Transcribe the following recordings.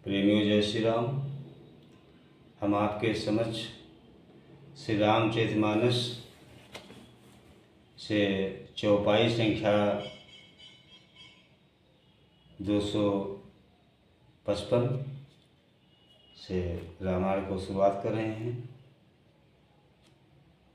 प्रेमियों जय श्री राम। हम आपके समक्ष श्री रामचरितमानस से चौपाई संख्या 255 से रामायण को शुरुआत कर रहे हैं।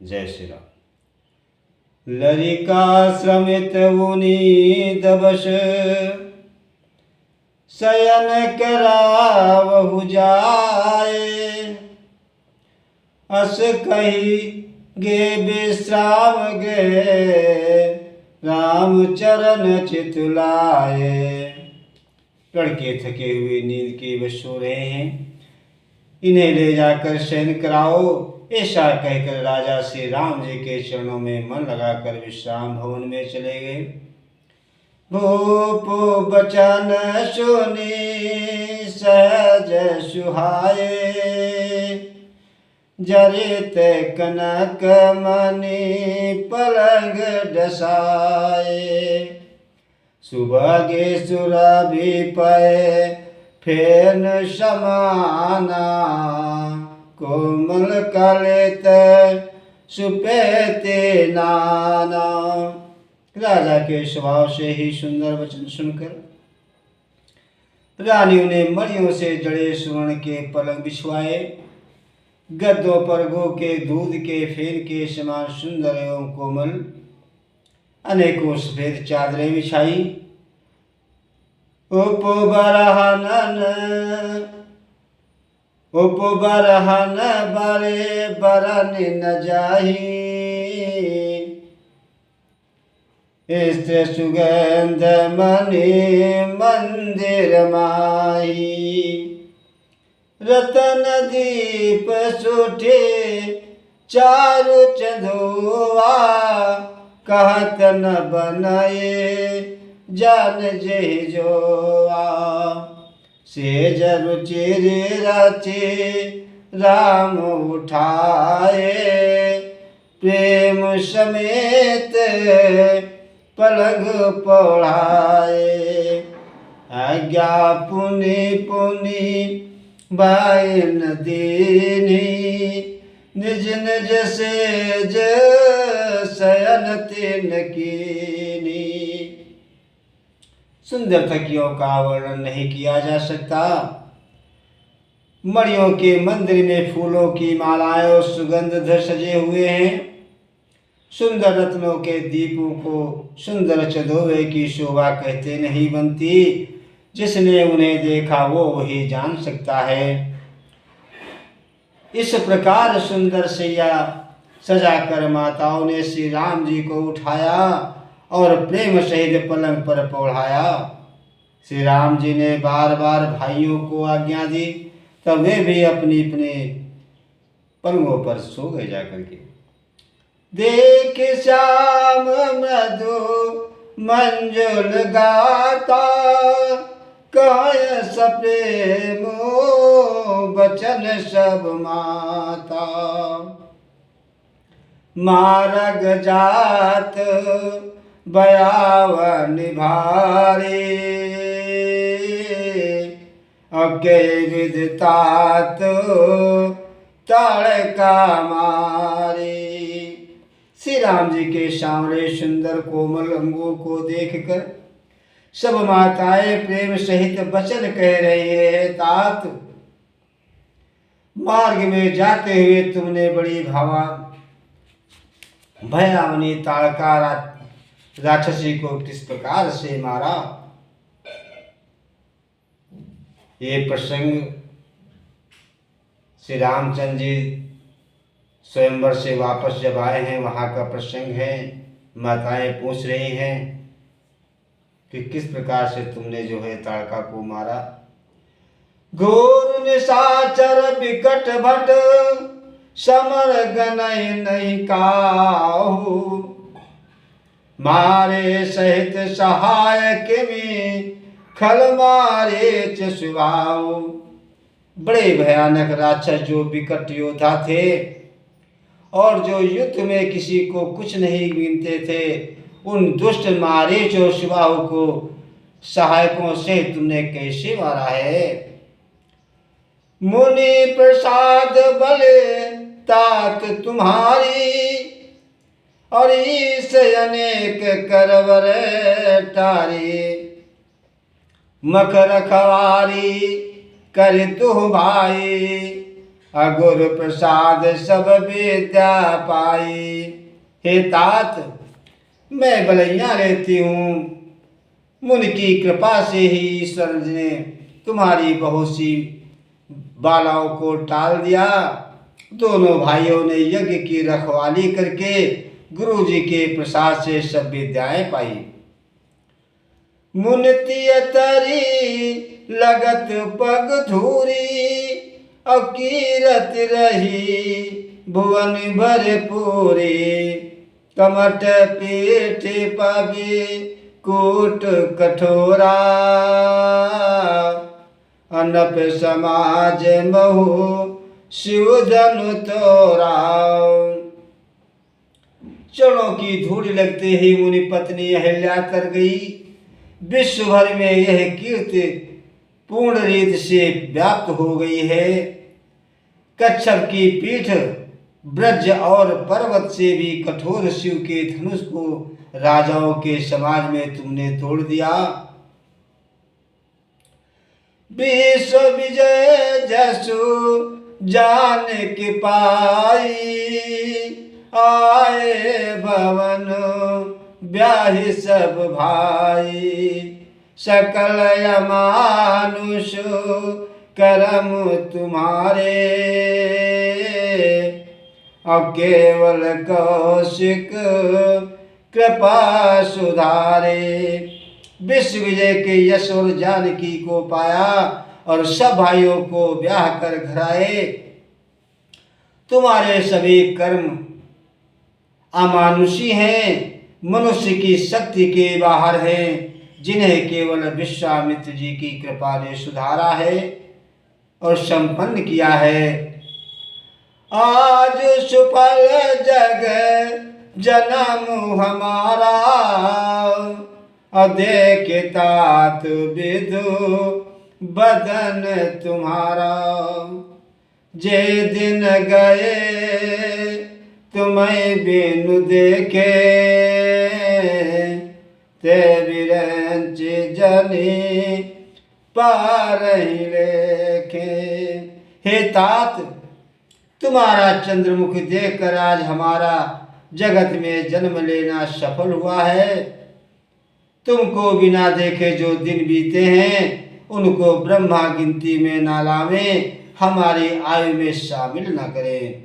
जय श्री राम। लरिका श्रमित उनी दबश शयन करावहु जाए, अस कही गे विश्राम गे रामचरण चितलाए। लड़के थके हुए नींद के वश सो रहे हैं, इन्हें ले जाकर शयन कराओ। ऐसा कहकर राजा श्री राम जी के चरणों में मन लगाकर विश्राम भवन में चले गए। भूप बचन सुनी सहज सुहाए, जरित कनक मणि पलंग डसाए। सुभगे सुरभि पय फेन समाना, कोमल कलित सुपेते नाना। राजा के स्वभाव से ही सुंदर वचन सुनकर रानियों ने मणियों से जड़े स्वर्ण के पलंग बिछवाए। गद्दों पर गो के दूध के फेन के समान सुंदर एवं कोमल अनेकों सफेद चादरें बिछाई। उपबरहन बरे बरन न जाही, स्त्र सुगंध मणि मंदिर माही। रतन दीप सुठे चारु चंदुआ, कहत न बनाए जान जय जोआ। सेज रुचिर रचे राम उठाए, प्रेम समेत पलंग पौड़ाए। आज्ञा पुनि पुनि बायन दीनी, निज निज सेज शयन तिन कीनी। सुंदर तकियों का वर्णन नहीं किया जा सकता। मणियों के मंदिर में फूलों की मालाएं और सुगंध सजे हुए हैं। सुंदर रत्नों के दीपों को सुंदर चंदोवे की शोभा कहते नहीं बनती। जिसने उन्हें देखा वो वही जान सकता है। इस प्रकार सुंदर सैया सजाकर माताओं ने श्री राम जी को उठाया और प्रेम सहित पलंग पर पौड़ाया। श्री राम जी ने बार बार भाइयों को आज्ञा दी, तब वे भी अपनी अपने पलंगों पर सो गए जाकर के। देख श्याम मधु मंजुल गाता, काय सप्रेमो बचन सब माता। मारग जात बयावन भारी, अके विदतात ताड़का मारी। श्री राम जी के सांवरे सुंदर कोमल अंगों को देखकर सब माताएं प्रेम सहित वचन कह रही है। तात, मार्ग में जाते हुए तुमने बड़ी भयावनी ताड़का राक्षसी को किस प्रकार से मारा। ये प्रसंग श्री रामचंद्र जी स्वयंवर से वापस जब आए हैं वहाँ का प्रसंग है। माताएं पूछ रही हैं कि किस प्रकार से तुमने जो है ताड़का को मारा। घोर निशाचर विकट भट, समर गनय नहीं काहू। मारे सहित सहायक में खल मारे चुवाऊ। बड़े भयानक राक्षस जो विकट योद्धा थे और जो युद्ध में किसी को कुछ नहीं गिनते थे, उन दुष्ट मारीच और शिवाहु को सहायकों से तुमने कैसे मारा है। मुनि प्रसाद बले तात तुम्हारी, और ईस अनेक करवर तारी। मख रखवारी कर तुह भाई, अगुर प्रसाद सब विद्या पाई। हे तात, मैं बलैया लेती हूँ, मुनि की कृपा से ही ईश्वर ने तुम्हारी बहुत सी बालाओं को टाल दिया। दोनों भाइयों ने यज्ञ की रखवाली करके गुरु जी के प्रसाद से सब विद्याएं पाई। मुनतिय तरी लगत पग धूरी, अकीरत रही भुवन भर पूरी। कमट पीठ पबी कूट कठोरा, अनप समाज महु शिव धनु तोरा। चरणों की धूल लगते ही मुनि पत्नी अहिल्या तर गई। विश्व भर में यह कीर्ति पूर्ण रीत से व्याप्त हो गई है। कच्छप की पीठ ब्रज और पर्वत से भी कठोर शिव के धनुष को राजाओं के समाज में तुमने तोड़ दिया। विश्व विजय जसु जान के पाई, आए भवन ब्याहि सब भाई। सकल अमानुष करम तुम्हारे, अब केवल कौशिक कृपा सुधारे। विश्व विजय के यश और जानकी को पाया और सब भाइयों को ब्याह कर घर आए। तुम्हारे सभी कर्म अमानुषी हैं, मनुष्य की शक्ति के बाहर हैं, जिन्हें केवल विश्वामित्र जी की कृपा ने सुधारा है और संपन्न किया है। आज सुफल जग जन्म हमारा, देख तात विदु बदन तुम्हारा। जे दिन गए तुम्हें बिनु देखे, ते विरंच जनी पार ही लेखे। हे तात, तुम्हारा चंद्रमुख देखकर आज हमारा जगत में जन्म लेना सफल हुआ है। तुमको बिना देखे जो दिन बीते हैं, उनको ब्रह्मा गिनती में ना लावें, हमारी आयु में शामिल न करें।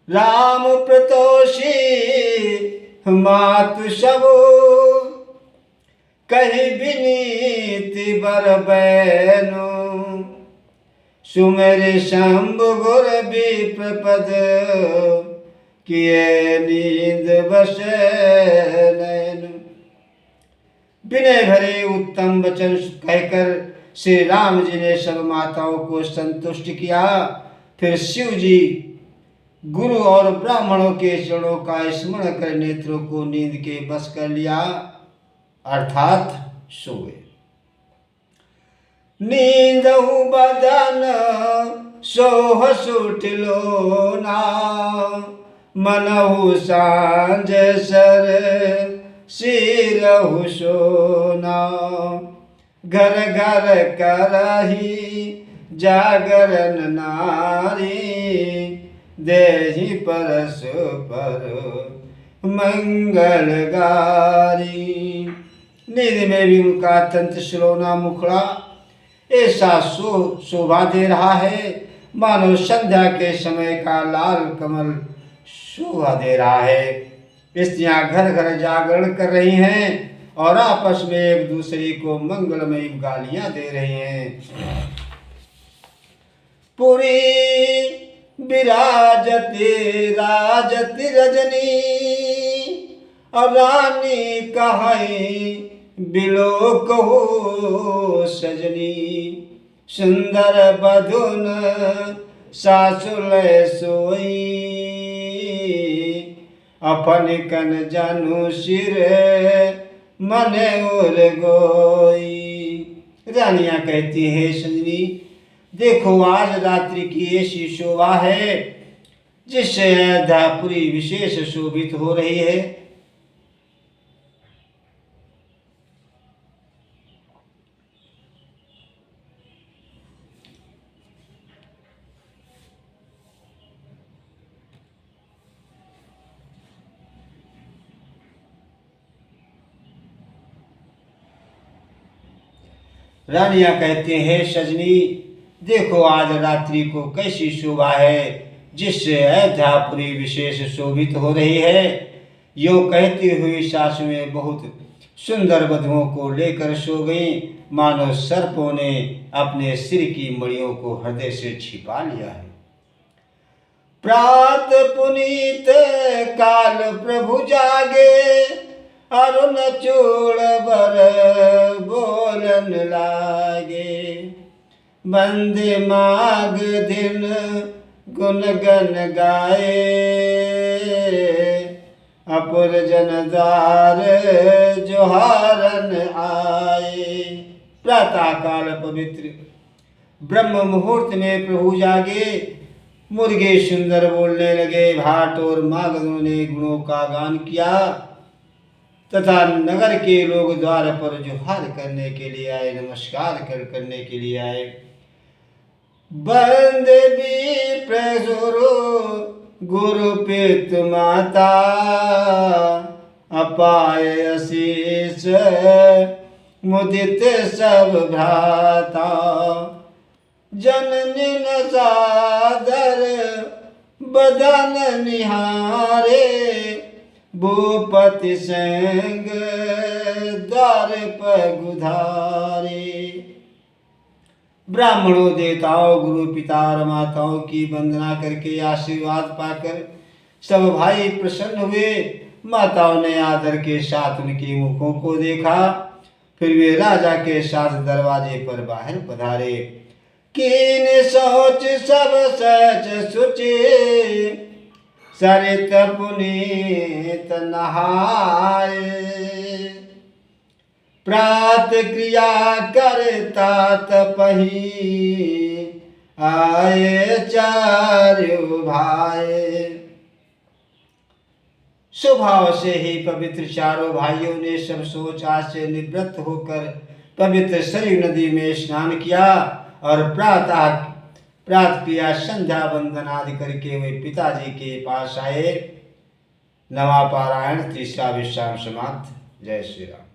राम प्रतोषी मातु सबो, कही विनीति बर बैनु। सुमेर शंभु गुर विप्र पद, किए नींद बसे नैन। विनय भरे उत्तम वचन कहकर श्री राम जी ने सब माताओं को संतुष्ट किया। फिर शिव जी गुरु और ब्राह्मणों के चरणों का स्मरण कर नेत्रों को नींद के बस कर लिया, अर्थात सो गए। नींदहु बदन सोह सुठलो ना, मनहु सांझ सर सिरहु सोना। घर घर करही जागरण नारी, देहि परस्पर मंगल गारी। नींद में भी उनका तंत्र श्रोना मुखड़ा ऐसा शोभा दे रहा है, मानो संध्या के समय का लाल कमल शोभा दे रहा है। स्त्रियां घर घर जागरण कर रही हैं और आपस में एक दूसरे को मंगलमयी गालियां दे रही हैं। पुरी विराजते राजति रजनी, और रानी कहाई बिलोक हो सजनी। सुंदर बधुन सासुल सोई, अपन कन जानु सिर मने उर गोई। रानियां कहती हैं, सजनी देखो आज रात्रि की ऐसी शोभा है जिससे अयोध्यापुरी विशेष शोभित हो रही है। रानियां कहते हैं सजनी देखो आज रात्रि को कैसी शोभा है जिससे अयोध्यापुरी विशेष शोभित हो रही है। यो कहती हुई सासुएं बहुत सुंदर वधुओं को लेकर सो गई, मानो सर्पों ने अपने सिर की मणियों को हृदय से छिपा लिया है। प्रात पुनीत काल प्रभु जागे, अरुण चूड़ बर बोलन लागे। बंदे माग दिन गुन गन गाए, अपुर जनदार जोहारन आए। प्रातः काल पवित्र ब्रह्म मुहूर्त में प्रभु जागे, मुर्गे सुंदर बोलने लगे, भाट और मागधों ने गुणों का गान किया तथा नगर के लोग द्वार पर जोहार करने के लिए आए, नमस्कार करने के लिए आए। बंद भी प्रसुरु गुरु पित माता, अपाय आशीष मुदित सब भ्राता। जननी न सादर बदन निहारे, भूपति संग द्वार पर गुधारे। ब्राह्मणों देवताओं गुरु पिता और माताओं की वंदना करके आशीर्वाद पाकर सब भाई प्रसन्न हुए। माताओं ने आदर के साथ उनके मुखों को देखा, फिर वे राजा के साथ दरवाजे पर बाहर पधारे। कीन सोच सब सच सुचे, सरित पुनीत नहाए। प्रात क्रिया करता तपहि, आए चारु भाई। स्वभाव से ही पवित्र चारों भाइयों ने सब सोच आज से निवृत्त होकर पवित्र सरयू नदी में स्नान किया और प्रात किया संध्या वंदन आदि करके वे पिताजी के पास आए। नवा पारायण तीसरा विश्राम समाप्त। जय श्री राम।